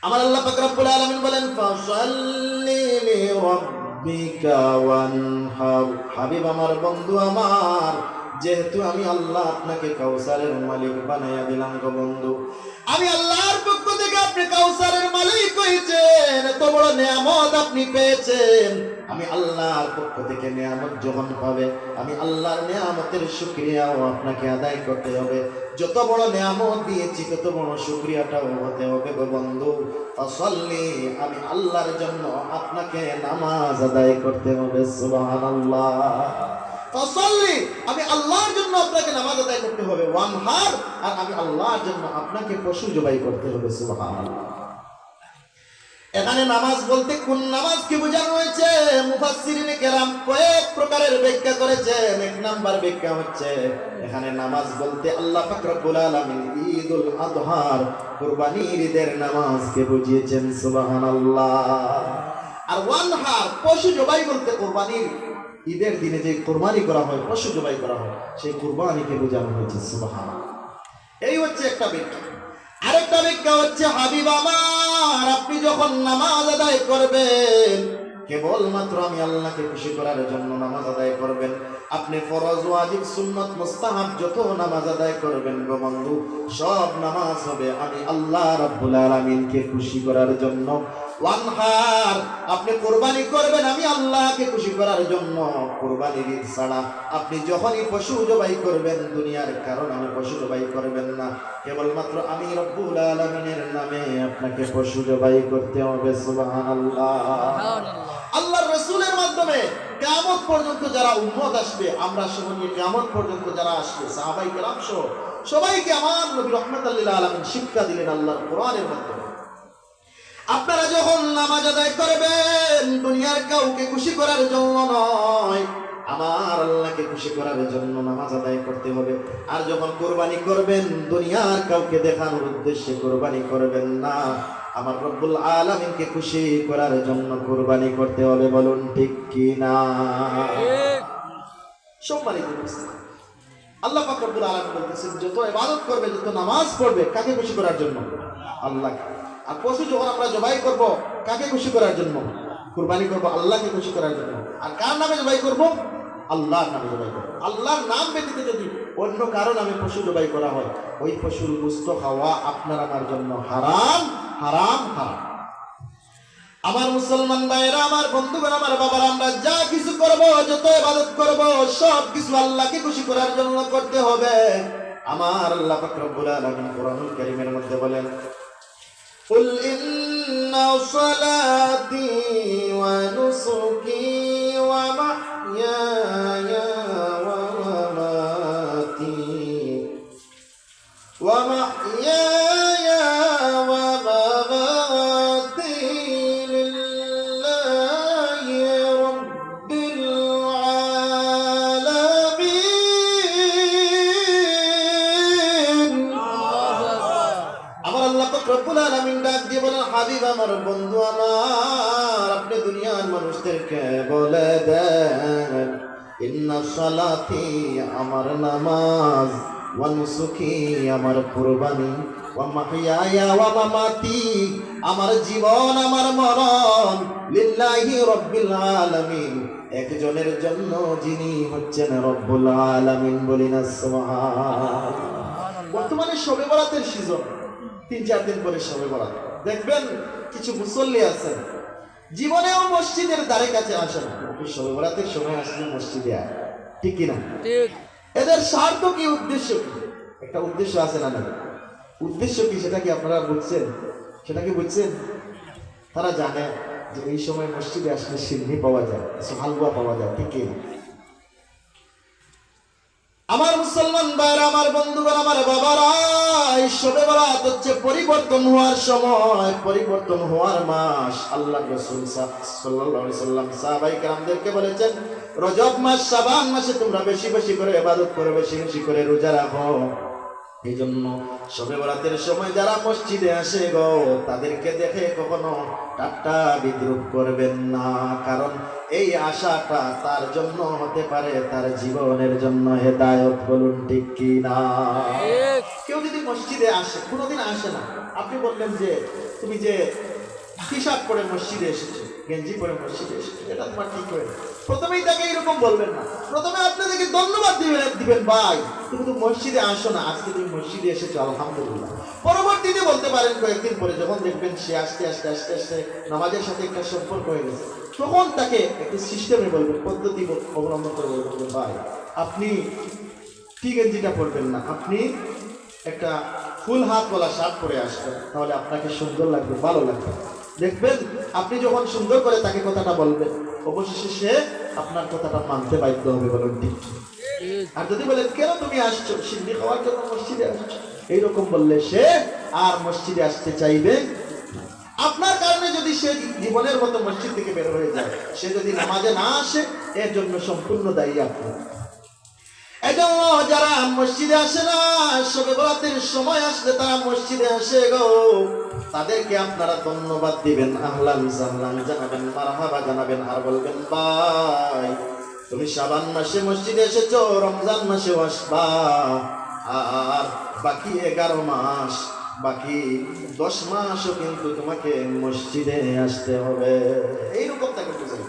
আমার আল্লাহ পাক রব্বুল আলামিন বলেন ফাসাল্লি লিরাব্বিকা ওয়ানহার। হাবিব আমার, বন্ধু আমার, যেহেতু আমি আল্লাহ আপনাকে কাউসারের মালিক বানাইয়া দিলাম গো বন্ধু, আমি আল্লাহর পক্ষ থেকে আপনি কাউসারের মালিক হয়েছেন, এত বড় নিয়ামত আপনি পেয়েছেন। আমি আল্লাহর পক্ষ থেকে নিয়ামত যখন পাবে, আমি আল্লাহর নিয়ামতের শুকরিয়াও আপনাকে আদায় করতে হবে। যত বড় নিয়ামত দিয়েছি তত বড় শুকরিয়াটাও হতে হবে গো বন্ধু। ফাসাল্লি, আমি আল্লাহর জন্য আপনাকে নামাজ আদায় করতে হবে। সুবহানাল্লাহ। ফাসাল্লি, আমি আল্লাহর জন্য আপনাকে নামাজ আদায় করতে হবে। ওয়ানহার, আর আমি আল্লাহর জন্য আপনাকে পশু জবাই করতে হবে। সুবহানাল্লাহ। এখানে নামাজ বলতে কোন নামাজকে বোঝানো হয়েছে? মুফাসসিরিনে কেরাম কয়েক প্রকারের ব্যাখ্যা করেছেন। এক নাম্বার ব্যাখ্যা হচ্ছে, এখানে নামাজ বলতে আল্লাহ পাক রব্বুল আলামিন ঈদুল আযহার, কুরবানির ঈদের নামাজকে বুঝিয়েছেন। সুবহানাল্লাহ। আর ওয়ানহার, পশু জবাই বলতে কুরবানির ঈদের দিনে যে কুরবানি করা হয়, পশু জবাই করা হয়, সেই কুরবানিকে বোঝানো হয়েছে। সুবহানাল্লাহ। এই হচ্ছে একটা ব্যাখ্যা। আরেকটা ব্যাখ্যা হচ্ছে, হাবিব আমার, আপনি যখন নামাজ আদায় করবেন, কেবলমাত্র আমি আল্লাহকে খুশি করার জন্য নামাজ আদায় করবেন। আপনি ফরজ, ওয়াজিব, সুন্নাত, মুস্তাহাব যত নামাজ আদায় করবেন গো বন্ধু, সব নামাজ হবে আমি আল্লাহ রাব্বুল আলামিনকে খুশি করার জন্য। ওয়ানহার, আপনি কুরবানি করবেন আমি আল্লাহকে খুশি করার জন্য। কুরবানির ঈদ ছাড়া আপনি যখনই পশু জবাই করবেন, দুনিয়ার কারণে আমি পশু জবাই করবেন না, কেবলমাত্র আমি রব্বুল আলামিনের নামে আপনাকে পশু জবাই করতে হবে। সুবহানাল্লাহ। আল্লাহর রাসূলের মাধ্যমে কিয়ামত পর্যন্ত যারা উম্মত আসবে, আমরা সবাই কিয়ামত পর্যন্ত যারা আসবে, সাহাবায়ে কেরাম সহ সবাইকে আমার নবী রাহমাতুল লিল আলামিন শিক্ষা দিলেন আল্লাহর কোরআনের মাধ্যমে। আপনারা যখন নামাজ আদায় করবেন, দুনিয়ার কাউকে খুশি করার জন্য নয়, আমার আল্লাহকে খুশি করার জন্য নামাজ আদায় করতে হবে। আর যখন কুরবানি করবেন, দুনিয়ার কাউকে দেখানোর উদ্দেশ্যে কুরবানি করবেন না, আমার রব্বুল আলামিনকে খুশি করার জন্য কুরবানি করতে হবে। বলুন ঠিক কি না? সম্মানিত উপস্থিতি, আল্লাহ পাক রব্বুল আলামিন বলতেছেন, যত ইবাদত করবে, যত নামাজ পড়বে, কাকে খুশি করার জন্য? আল্লাহকে। আর পশু যখন আমরা জবাই করব, কাকে খুশি করার জন্য? কুরবানি করব আল্লাহকে খুশি করার জন্য। আর কার নামে জবাই করব? আল্লাহর নামে জবাই করব। আল্লাহর নাম ব্যতীত যদি অন্য কারো নামে পশু জবাই করা হয়, ওই পশুর গোশত খাওয়া আপনার আমার জন্য হারাম, হারাম, হারাম। আমার মুসলমান ভাইরা, আমার বন্ধুগণ, আমার বাবারা, আমরা যা কিছু করব, যত ইবাদত করব, সব কিছু আল্লাহকে খুশি করার জন্য করতে হবে। আমার আল্লাহ পাক রব্বুল আলামিন কোরআনুল কারীমের মধ্যে বলেন, কুল ইন্না সালাতি ওয়া নুসুকি ওয়া মাহইয়ায়া ওয়া মামাতি ওয়া মাহইয়ায়া ওয়া মামাতি লিল্লাহি রাব্বিল আলামিন। আমার আল্লাহ পাক রব্বুল আলামিন ডাক দিয়ে বলেন, হাবিব আমার, বন্ধু আমার, আপনি দুনিয়ার মানুষদেরকে বলে দেন, ইন্না সালাতি, আমার নামাজ, ওয়া নুসুকি, আমার কুরবানি, ওয়া মাহইয়ায়া ওয়া মামাতি, আমার জীবন, আমার মরণ, লিল্লাহি রাব্বিল আলামিন, একজনের জন্য, যিনি হচ্ছেন রব্বুল আলামিন। বলি না সুবহানাল্লাহ। বর্তমানে শবে বরাতের সিজন, ৩-৪ দিন পরে শবে বরাত। দেখবেন কিছু মুসল্লি আছেন, জীবনেও মসজিদের দ্বারে কাছে আসেন, শবে বরাতের সময় আসলে মসজিদে আয়, ঠিক কিনা? এদের স্বার্থ কি, উদ্দেশ্য কি? একটা উদ্দেশ্য আছে না? উদ্দেশ্য কি সেটা কি আপনারা বুঝছেন? সেটা কি বুঝছেন? তারা জানে যে এই সময় মসজিদে আসলে সিন্নি পাওয়া যায়, হালুয়া পাওয়া যায়, ঠিক কিনা? আমার মুসলমান ভাইরা, আমার বন্ধুগণ, আমার বাবারা, এই শবে বরাত হচ্ছে পরিবর্তন হওয়ার সময়, পরিবর্তন হওয়ার মাস। আল্লাহ রাসূল সাল্লাল্লাহু আলাইহি সাল্লাম সাহাবায়ে কেরামদেরকে বলেছেন, রজব মাস, শাবান মাসে তোমরা বেশি বেশি করে ইবাদত করো, বেশি বেশি করে রোজা রাখো। এই জন্য শবে বরাতের সময় যারা মসজিদে আসে গো, তাদেরকে দেখে কখনো ঠাট্টা বিদ্রুপ করবেন না, কারণ এই আশাটা তার জন্য হতে পারে তার জীবনের জন্য হেদায়েত। বলুন ঠিক কি না? কেউ যদি মসজিদে আসে, কোনোদিন আসে না, আপনি বললেন যে তুমি যে টি শার্ট পরে মসজিদে এসেছো, গেঞ্জি পরে মসজিদে এসেছো, এটা তোমার ঠিক হয়ে, প্রথমেই তাকে এরকম বলবেন না। প্রথমে আপনাদেরকে ধন্যবাদ দিবেন ভাই, তুমি তো মসজিদে আসো না, আজকে তুমি মসজিদে এসেছো, আলহামদুলিল্লাহ। পরবর্তীতে বলতে পারেন কয়েকদিন পরে, যখন দেখবেন সে আস্তে আস্তে আস্তে আস্তে নামাজের সাথে একটা সম্পর্ক হয়ে গেছে, তখন তাকে একটু সিস্টেমে বলবেন, পদ্ধতি অবলম্বন করে বলবেন, ভাই আপনি কি গেঞ্জিটা পরবেন না, আপনি একটা ফুল হাতওয়ালা শার্ট পরে আসবেন, তাহলে আপনাকে সুন্দর লাগবে, ভালো লাগবে। দেখবেন আপনি যখন সুন্দর করে তাকে কথাটা বলবেন, অবশেষে সে আপনার কথাটা মানতে বাধ্য হবে। বলুন ঠিক? আর যদি বলেন কেন তুমি আসছো, সিন্নি খাওয়ার জন্য মসজিদে আসছো, এইরকম বললে সে আর মসজিদে আসতে চাইবে না। আপনার কারণে যদি সে জীবনের মতো মসজিদ থেকে বের হয়ে যায়, সে যদি নামাজে না আসে, এর জন্য সম্পূর্ণ দায়ী আপনি। এজন্য যারা মসজিদে আসে না, শবে বরাতের সময় আসলে তারা মসজিদে আসে গো, তাদেরকে আপনারা ধন্যবাদ দিবেন, আহলান সাহলান জানাবেন, মারহাবা জানাবেন, আর বলবেন ভাই তুমি শাবান মাসে মসজিদে এসেছো, রমজান মাসেও আসবা, আর বাকি 11 মাস, বাকি 10 মাসও কিন্তু তোমাকে মসজিদে আসতে হবে। এইরকম তাকে বুঝাই।